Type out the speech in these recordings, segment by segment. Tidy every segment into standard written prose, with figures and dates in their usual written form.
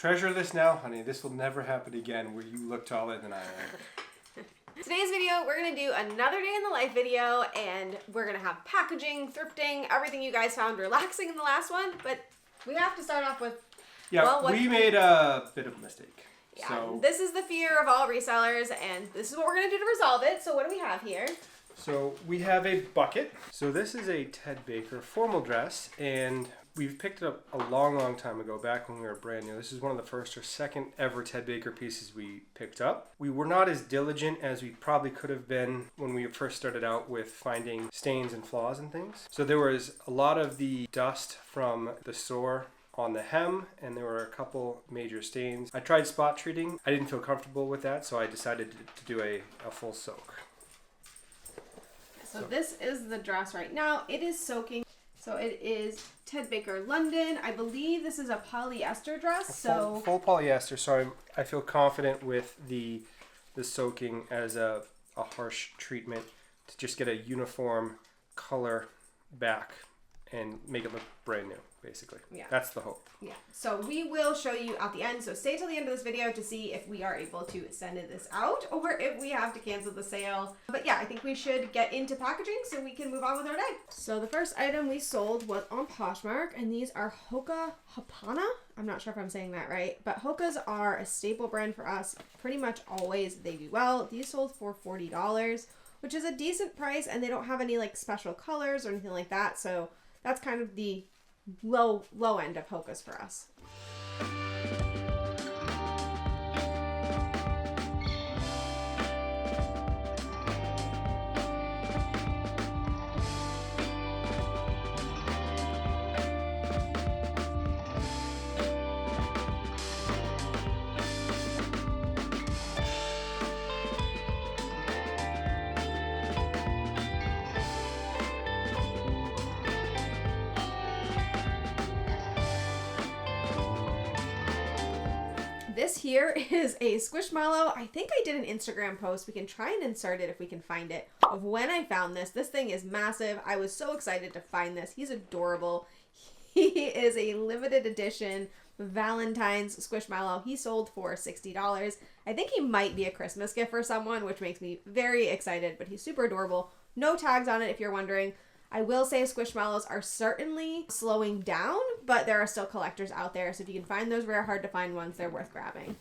Treasure this now, honey. This will never happen again where you look taller than I am. Today's video, we're going to do another day in the life video, and we're going to have packaging, thrifting, everything you guys found relaxing in the last one, but we have to start off with... Yeah, well, we made a bit of a mistake. Yeah, so, this is the fear of all resellers, and this is what we're going to do to resolve it. So what do we have here? So we have a bucket. So this is a Ted Baker formal dress, and we've picked it up a long time ago, back when we were brand new. This is one of the first or second ever Ted Baker pieces we picked up. We were not as diligent as we probably could have been when we first started out with finding stains and flaws and things. So there was a lot of the dust from the store on the hem, and there were a couple major stains. I tried spot treating. I didn't feel comfortable with that, so I decided to do a full soak. So this is the dress right now. It is soaking. So it is Ted Baker London. I believe this is a polyester dress. Full polyester. So I feel confident with the soaking as a harsh treatment to just get a uniform color back and make it look brand new, basically. Yeah. That's the hope. Yeah. So we will show you at the end. So stay till the end of this video to see if we are able to send this out or if we have to cancel the sale. But yeah, I think we should get into packaging so we can move on with our day. So the first item we sold was on Poshmark, and these are Hoka Hapana. I'm not sure if I'm saying that right, but Hokas are a staple brand for us. Pretty much always they do well. These sold for $40, which is a decent price, and they don't have any like special colors or anything like that. So that's kind of the low end of Hokas for us. This here is a Squish Milo. I think I did an Instagram post. We can try and insert it if we can find it, of when I found this. This thing is massive. I was so excited to find this. He's adorable. He is a limited edition Valentine's Squish Milo. He sold for $60. I think he might be a Christmas gift for someone, which makes me very excited, but he's super adorable. No tags on it if you're wondering. I will say Squishmallows are certainly slowing down, but there are still collectors out there. So if you can find those rare, hard to find ones, they're worth grabbing.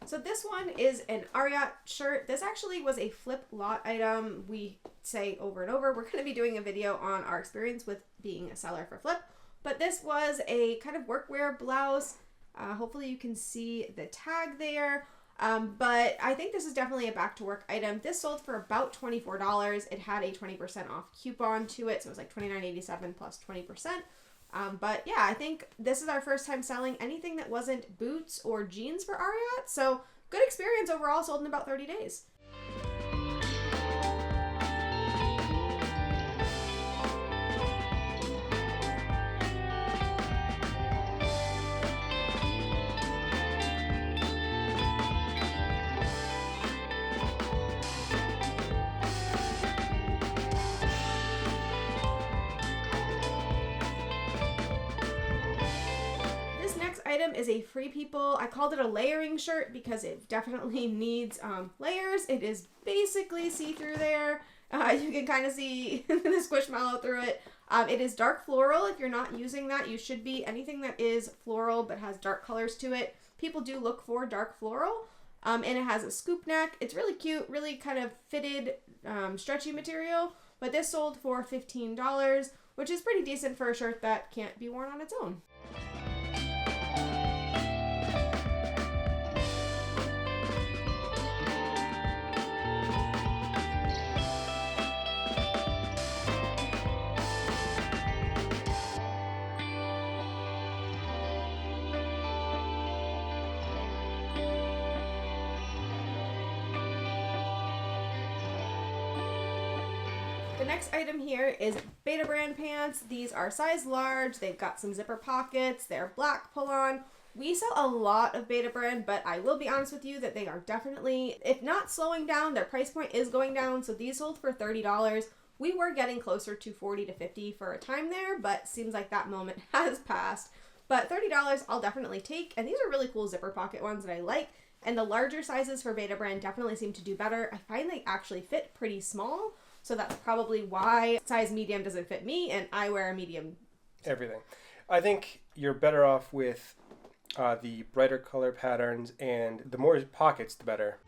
So this one is an Ariat shirt. This actually was a flip lot item. We say over and over, we're going to be doing a video on our experience with being a seller for flip. But this was a kind of workwear blouse. Hopefully you can see the tag there. But I think this is definitely a back to work item. This sold for about $24. It had a 20% off coupon to it. So it was like $29.87 plus 20%. But yeah, I think this is our first time selling anything that wasn't boots or jeans for Ariat. So good experience overall, sold in about 30 days. Item is a Free People. I called it a layering shirt because it definitely needs layers. It is basically see-through there. You can kind of see the Squish Milo through it. It is dark floral. If you're not using that, you should be. Anything that is floral but has dark colors to it, people do look for dark floral. And it has a scoop neck. It's really cute, really kind of fitted, stretchy material. But this sold for $15, which is pretty decent for a shirt that can't be worn on its own. next item here is Beta brand pants. These are size large. They've got some zipper pockets. They're black pull-on. We sell a lot of Beta brand, but I will be honest with you that they are definitely, if not slowing down, their price point is going down. So these sold for $30. We were getting closer to $40 to $50 for a time there, but seems like that moment has passed. But $30 I'll definitely take, and these are really cool zipper pocket ones that I like. And the larger sizes for Beta brand definitely seem to do better. I find they actually fit pretty small, so that's probably why size medium doesn't fit me, and I wear a medium. Everything. I think you're better off with the brighter color patterns, and the more pockets, the better.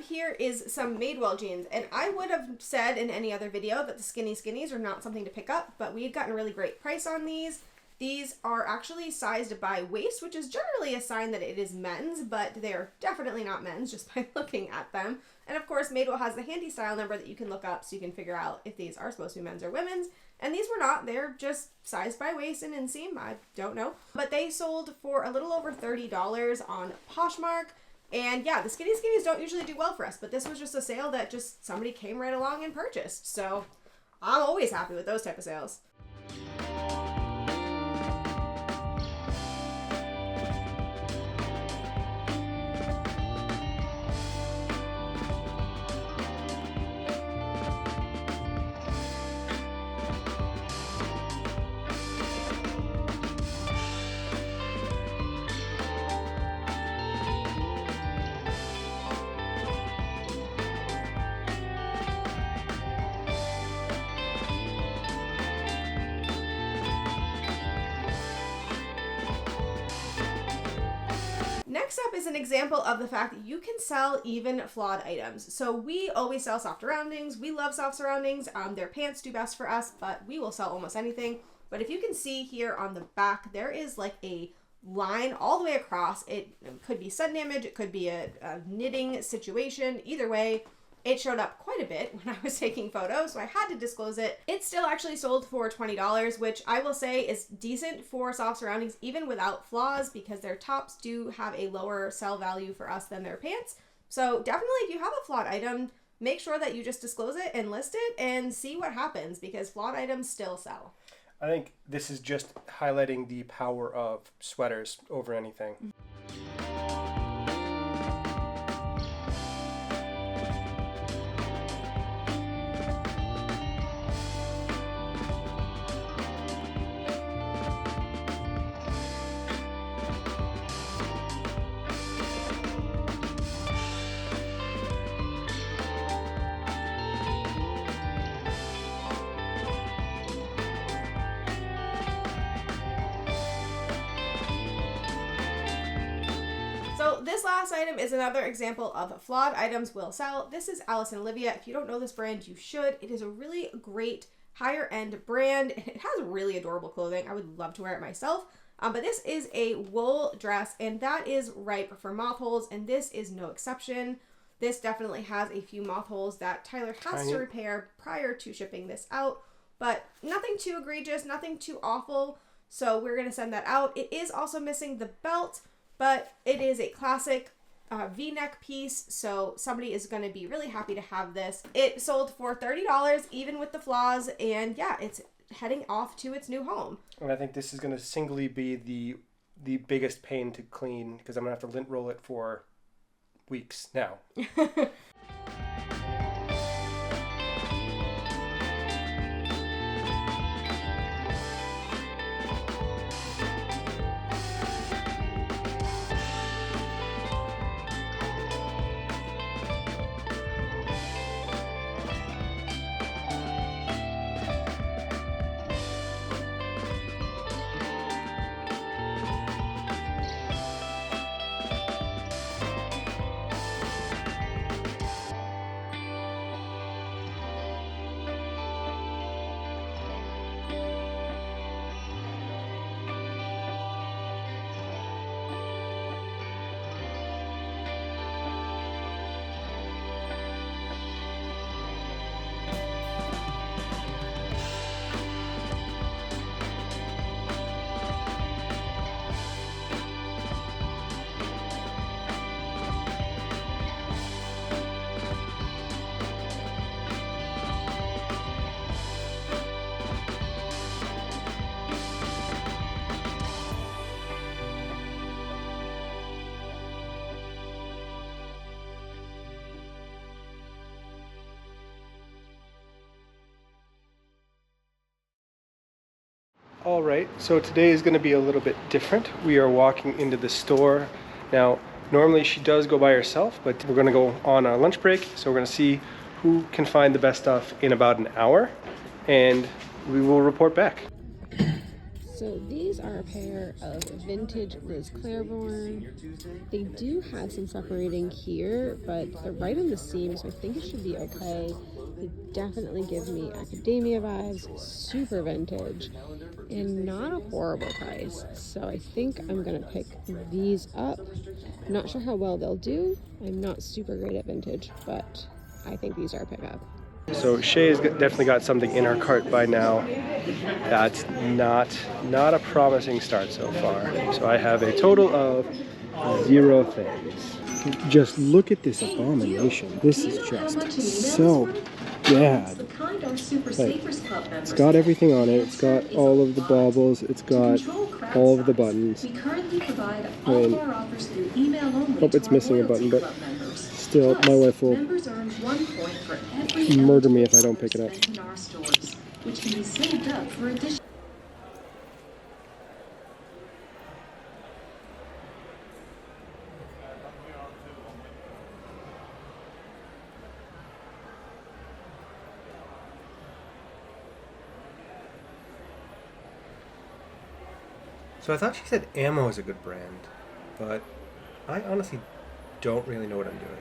Here is some Madewell jeans, and I would have said in any other video that the skinnies are not something to pick up, but we had gotten a really great price on these. These are actually sized by waist, which is generally a sign that it is men's, but they're definitely not men's just by looking at them. And of course, Madewell has the handy style number that you can look up so you can figure out if these are supposed to be men's or women's. And these were not. They're just sized by waist and inseam. I don't know. But they sold for a little over $30 on Poshmark. And yeah, the skinnies don't usually do well for us, but this was just a sale that just somebody came right along and purchased. So I'm always happy with those type of sales. Next up is an example of the fact that you can sell even flawed items. So we always sell soft surroundings. We love soft surroundings. Their pants do best for us, but we will sell almost anything. But if you can see here on the back, there is like a line all the way across. It could be sun damage. It could be a knitting situation. Either way, it showed up quite a bit when I was taking photos, so I had to disclose it. It still actually sold for $20, which I will say is decent for soft surroundings, even without flaws, because their tops do have a lower sell value for us than their pants. So definitely, if you have a flawed item, make sure that you just disclose it and list it and see what happens, because flawed items still sell. I think this is just highlighting the power of sweaters over anything. So this last item is another example of flawed items will sell. This is Allison Olivia. If you don't know this brand, you should. It is a really great higher end brand. It has really adorable clothing. I would love to wear it myself. But this is a wool dress, and that is ripe for moth holes, and this is no exception. This definitely has a few moth holes that Tyler has to repair prior to shipping this out, but nothing too egregious, nothing too awful. So we're going to send that out. It is also missing the belt, but it is a classic V-neck piece, so somebody is going to be really happy to have this. It sold for $30, even with the flaws, and yeah, it's heading off to its new home. And I think this is going to singly be the biggest pain to clean, because I'm going to have to lint roll it for weeks now. All right, so today is going to be a little bit different. We are walking into the store. Now, normally she does go by herself, but we're going to go on our lunch break. So we're going to see who can find the best stuff in about an hour, and we will report back. So these are a pair of vintage Liz Clairborne. They do have some separating here, but they're right on the seam, so I think it should be okay. They definitely give me academia vibes, super vintage, and not a horrible price. So I think I'm gonna pick these up. I'm not sure how well they'll do. I'm not super great at vintage, but I think these are a pickup. So Shay has definitely got something in her cart by now. That's not a promising start so far. So I have a total of 0 things. Just look at this abomination. This is just so bad. Like, it's got everything on it. It's got all of the baubles. It's got all of the buttons. I mean, hope it's missing a button, but still, my wife will murder me if I don't pick it up. So I thought she said Ammo is a good brand, but I honestly don't really know what I'm doing.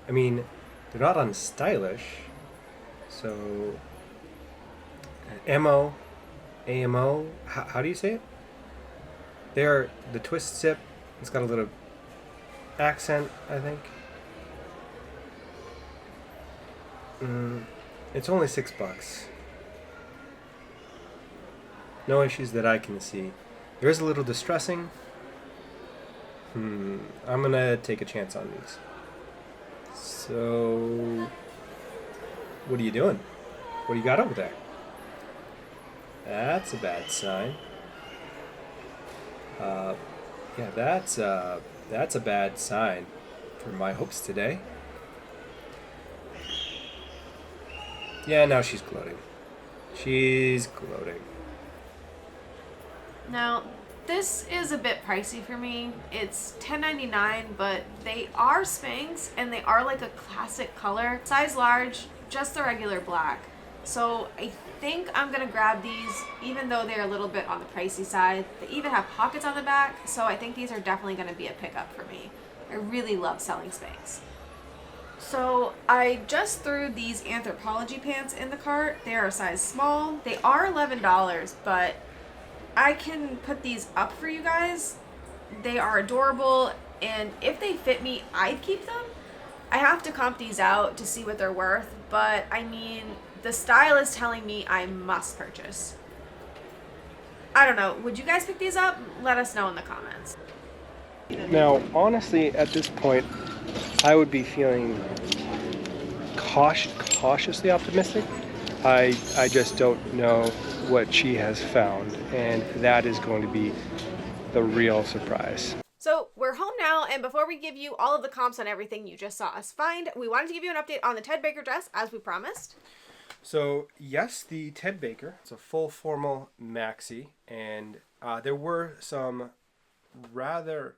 I mean, they're not unstylish, so Ammo, AMO, how do you say it? They're the twist zip. It's got a little accent, I think. It's only $6. No issues that I can see. There is a little distressing. I'm gonna take a chance on these. So, what are you doing? What do you got over there? That's a bad sign. Yeah, that's a bad sign for my hopes today. Yeah, now she's gloating. She's gloating. Now, this is a bit pricey for me. It's $10.99, but they are Spanx, and they are like a classic color. Size large, just the regular black. So I think I'm gonna grab these, even though they're a little bit on the pricey side. They even have pockets on the back, so I think these are definitely gonna be a pickup for me. I really love selling Spanx. So I just threw these Anthropology pants in the cart. They are a size small. They are $11, but I can put these up for you guys. They are adorable, and if they fit me, I'd keep them. I have to comp these out to see what they're worth, but I mean, the style is telling me I must purchase. I don't know, would you guys pick these up? Let us know in the comments. Now, honestly, at this point, I would be feeling cautiously optimistic. I just don't know what she has found, and that is going to be the real surprise. So we're home now, and before we give you all of the comps on everything you just saw us find, we wanted to give you an update on the Ted Baker dress, as we promised. So yes, the Ted Baker, it's a full formal maxi, and there were some rather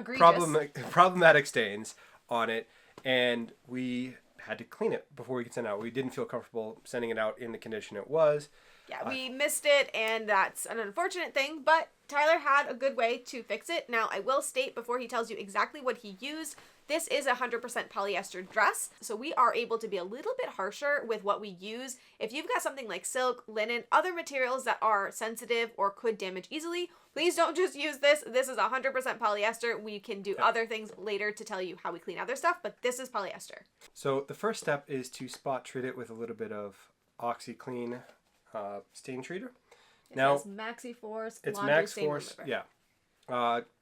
problematic stains on it, and we had to clean it before we could send it out. We didn't feel comfortable sending it out in the condition it was. Yeah, we missed it, and that's an unfortunate thing, but Tyler had a good way to fix it. Now, I will state before he tells you exactly what he used, this is a 100% polyester dress, so we are able to be a little bit harsher with what we use. If you've got something like silk, linen, other materials that are sensitive or could damage easily, please don't just use this. This is 100% polyester. We can do other things later to tell you how we clean other stuff, but this is polyester. So the first step is to spot treat it with a little bit of OxyClean stain treater. Now, Maxi Force. It's Max Force, yeah.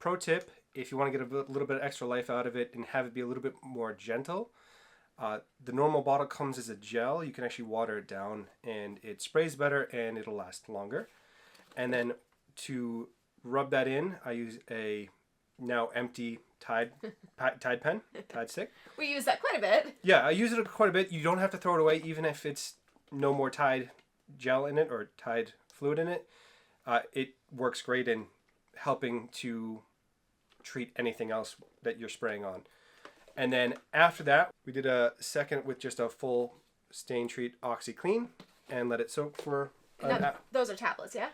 Pro tip, if you want to get a little bit of extra life out of it and have it be a little bit more gentle, the normal bottle comes as a gel. You can actually water it down, and it sprays better, and it'll last longer. And then to rub that in, I use a now empty Tide pen, Tide stick. We use that quite a bit. Yeah, I use it quite a bit. You don't have to throw it away, even if it's no more Tide gel in it or Tide fluid in it. it works great in helping to treat anything else that you're spraying on. And then after that, we did a second with just a full stain treat OxyClean and let it soak for those are tablets, yeah?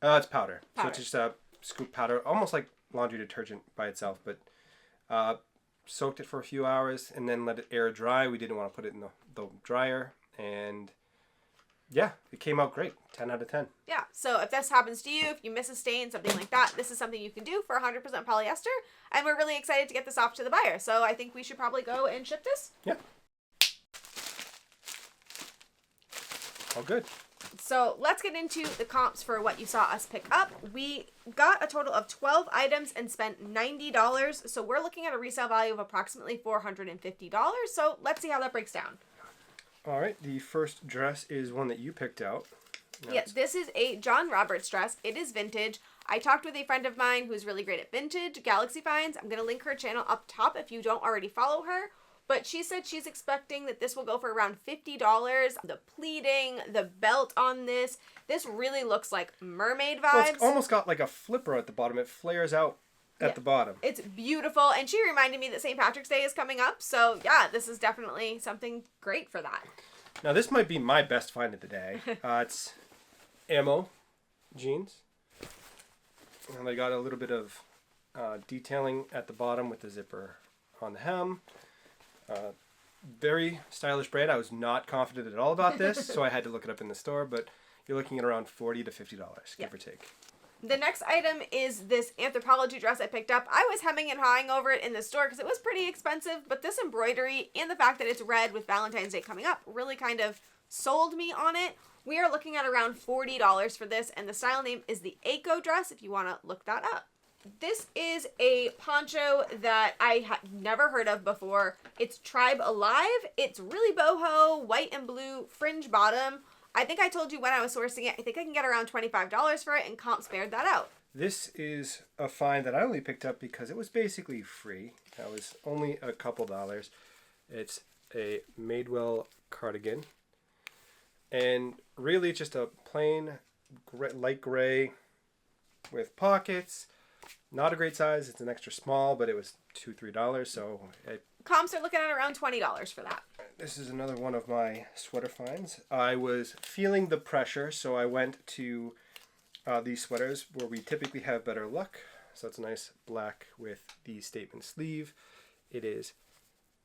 It's powder. So it's just a scoop powder, almost like laundry detergent by itself, but soaked it for a few hours and then let it air dry. We didn't want to put it in the dryer, and yeah, it came out great. 10 out of 10. Yeah, so if this happens to you, if you miss a stain, something like that, this is something you can do for 100% polyester, and we're really excited to get this off to the buyer. So I think we should probably go and ship this. Yeah. All good. So let's get into the comps for what you saw us pick up. We got a total of 12 items and spent $90. So we're looking at a resale value of approximately $450. So let's see how that breaks down. All right. The first dress is one that you picked out. Yeah, this is a John Roberts dress. It is vintage. I talked with a friend of mine who's really great at vintage, Galaxy Finds. I'm going to link her channel up top if you don't already follow her. But she said she's expecting that this will go for around $50. The pleating, the belt on this really looks like mermaid vibes. Well, it's almost got like a flipper at the bottom. It flares out at the bottom. It's beautiful. And she reminded me that St. Patrick's Day is coming up. So yeah, this is definitely something great for that. Now this might be my best find of the day. It's Madewell Jeans. And they got a little bit of detailing at the bottom with the zipper on the hem. Very stylish brand. I was not confident at all about this, so I had to look it up in the store, but you're looking at around $40 to $50, give or take. The next item is this Anthropology dress I picked up. I was hemming and hawing over it in the store because it was pretty expensive, but this embroidery and the fact that it's red with Valentine's Day coming up really kind of sold me on it. We are looking at around $40 for this, and the style name is the Eco dress if you want to look that up. This is a poncho that I had never heard of before. It's Tribe Alive. It's really boho, white and blue fringe bottom. I think I told you when I was sourcing it, I think I can get around $25 for it, and comps bared that out. This is a find that I only picked up because it was basically free. That was only a couple dollars. It's a Madewell cardigan. And really just a plain light gray with pockets. Not a great size. It's an extra small, but it was $2-3. So comps are looking at around $20 for that. This is another one of my sweater finds. I was feeling the pressure, so I went to these sweaters where we typically have better luck. So it's a nice black with the statement sleeve. It is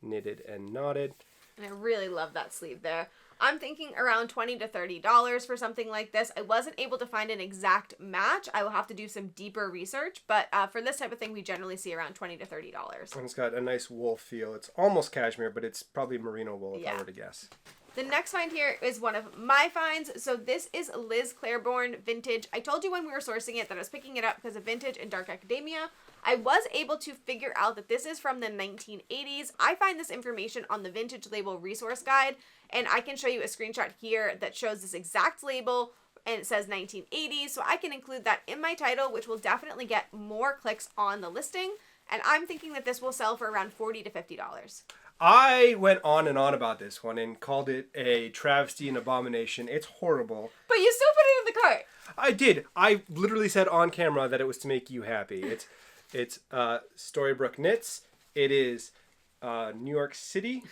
knitted and knotted. And I really love that sleeve there. I'm thinking around $20 to $30 for something like this. I wasn't able to find an exact match. I will have to do some deeper research, but for this type of thing, we generally see around $20 to $30. And it's got a nice wool feel. It's almost cashmere, but it's probably merino wool if I were to guess. The next find here is one of my finds. So this is Liz Clairborne Vintage. I told you when we were sourcing it that I was picking it up because of vintage and dark academia. I was able to figure out that this is from the 1980s. I find this information on the Vintage Label Resource Guide, and I can show you a screenshot here that shows this exact label, and it says 1980s, so I can include that in my title, which will definitely get more clicks on the listing, and I'm thinking that this will sell for around $40 to $50. I went on and on about this one and called it a travesty and abomination. It's horrible. But you still put it in the cart. I did. I literally said on camera that it was to make you happy. It's Storybrooke Knits. It is New York City.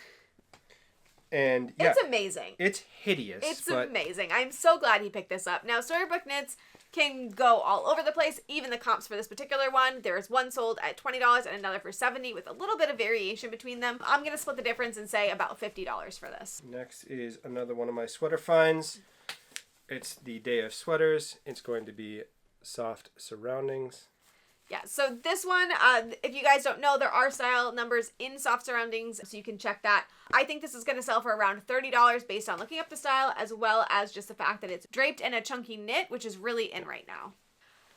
And yeah, it's amazing. It's hideous. It's amazing. I'm so glad he picked this up. Now, Storybrooke Knits can go all over the place. Even the comps for this particular one, there is one sold at $20 and another for $70 with a little bit of variation between them. I'm going to split the difference and say about $50 for this. Next is another one of my sweater finds. It's the Day of Sweaters. It's going to be soft surroundings. Yeah, so this one, if you guys don't know, there are style numbers in soft surroundings, so you can check that. I think this is going to sell for around $30 based on looking up the style, as well as just the fact that it's draped in a chunky knit, which is really in right now.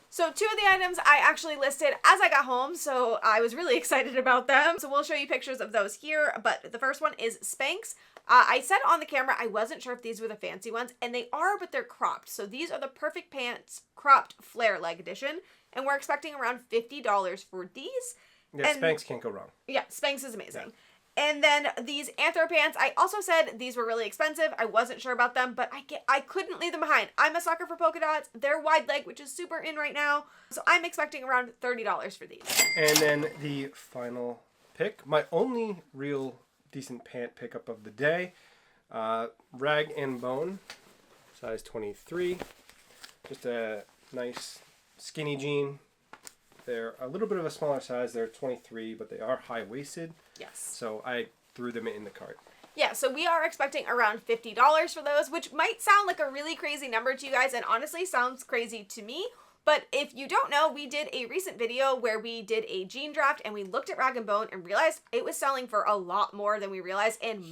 So 2 of the items I actually listed as I got home, so I was really excited about them. So we'll show you pictures of those here, but the first one is Spanx. I said on the camera I wasn't sure if these were the fancy ones, and they are, but they're cropped. So these are the Perfect Pants cropped flare leg edition. And we're expecting around $50 for these. Yeah, and Spanx can't go wrong. Yeah, Spanx is amazing. And then these Anthro pants, I also said these were really expensive. I wasn't sure about them, but I couldn't leave them behind. I'm a sucker for polka dots. They're wide leg, which is super in right now. So I'm expecting around $30 for these. And then the final pick, my only real decent pant pickup of the day, Rag and Bone, size 23. Just a nice skinny jean. They're a little bit of a smaller size. They're 23, but they are high-waisted. Yes. So I threw them in the cart. Yeah, so we are expecting around $50 for those, which might sound like a really crazy number to you guys, and honestly sounds crazy to me. But if you don't know, we did a recent video where we did a jean draft and we looked at Rag & Bone and realized it was selling for a lot more than we realized, and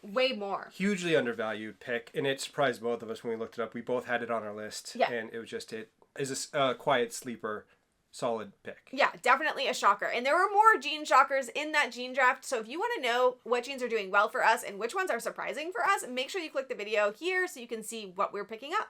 way more. Hugely undervalued pick, and it surprised both of us when we looked it up. We both had it on our list, and it was just, it is a quiet sleeper. Solid pick. Yeah, definitely a shocker. And there were more jean shockers in that jean draft. So if you want to know what jeans are doing well for us and which ones are surprising for us, make sure you click the video here so you can see what we're picking up.